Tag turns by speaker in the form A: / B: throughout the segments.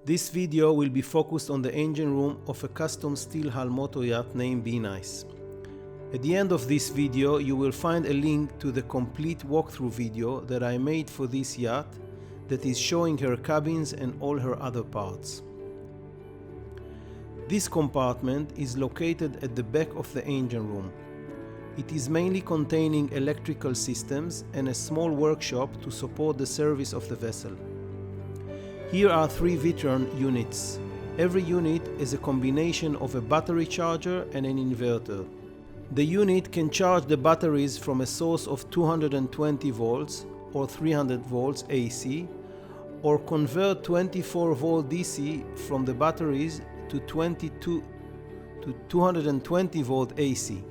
A: This video will be focused on the engine room of a custom steel hull motor yacht named Be Nice. At the end of this video you will find a link to the complete walkthrough video that I made for this yacht that is showing her cabins and all her other parts. This compartment is located at the back of the engine room. It is mainly containing electrical systems and a small workshop to support the service of the vessel. Here are 3 Vitron units. Every unit is a combination of a battery charger and an inverter. The unit can charge the batteries from a source of 220 volts or 300 volts AC, or convert 24 volt DC from the batteries to 220 volt AC.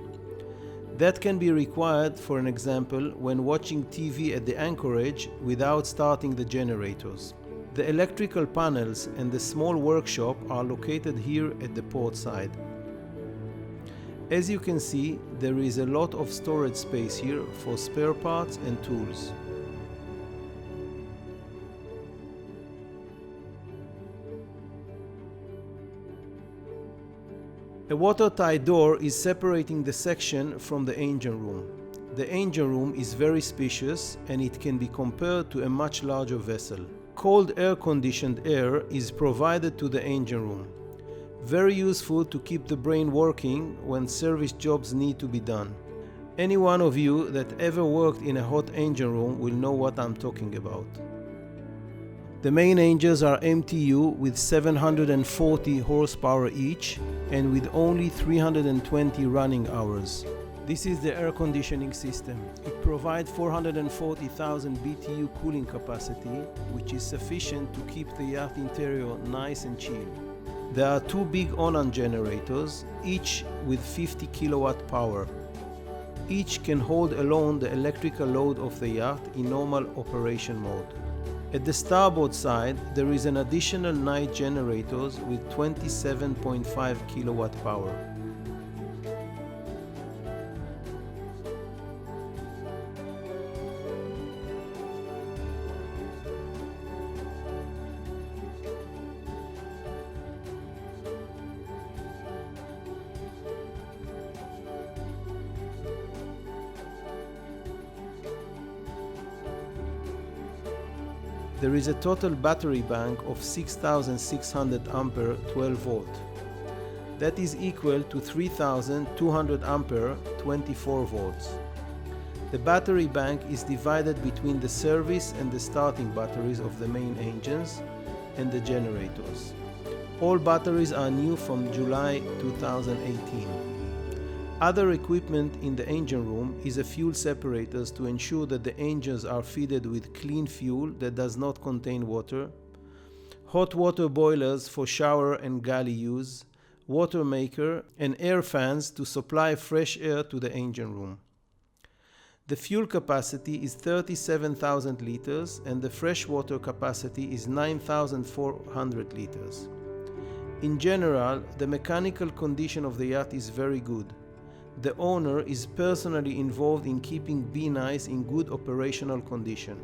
A: That can be required, for an example, when watching TV at the anchorage without starting the generators. The electrical panels and the small workshop are located here at the port side. As you can see, there is a lot of storage space here for spare parts and tools. A watertight door is separating the section from the engine room. The engine room is very spacious and it can be compared to a much larger vessel. Cold air-conditioned air is provided to the engine room. Very useful to keep the brain working when service jobs need to be done. Any one of you that ever worked in a hot engine room will know what I'm talking about. The main engines are MTU with 740 horsepower each and with only 320 running hours. This is the air conditioning system. It provides 440,000 BTU cooling capacity, which is sufficient to keep the yacht interior nice and chill. There are 2 big Onan generators, each with 50 kilowatt power. Each can hold alone the electrical load of the yacht in normal operation mode. At the starboard side, there is an additional night generators with 27.5 kilowatt power. There is a total battery bank of 6,600 ampere 12 volt. That is equal to 3,200 ampere 24 volts. The battery bank is divided between the service and the starting batteries of the main engines and the generators. All batteries are new from July 2018. Other equipment in the engine room is a fuel separators to ensure that the engines are fitted with clean fuel that does not contain water, hot water boilers for shower and galley use, water maker, and air fans to supply fresh air to the engine room. The fuel capacity is 37,000 liters and the freshwater capacity is 9,400 liters. In general, the mechanical condition of the yacht is very good. The owner is personally involved in keeping Be Nice in good operational condition.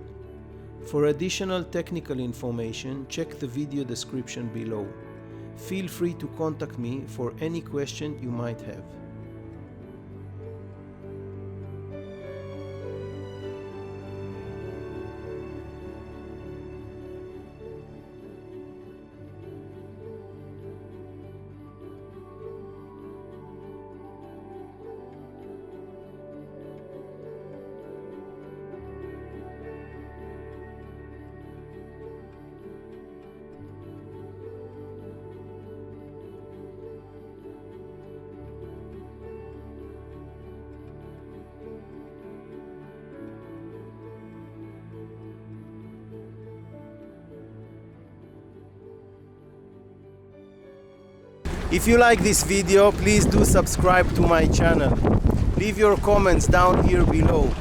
A: For additional technical information, check the video description below. Feel free to contact me for any question you might have. If you like this video, please do subscribe to my channel. Leave your comments down here below.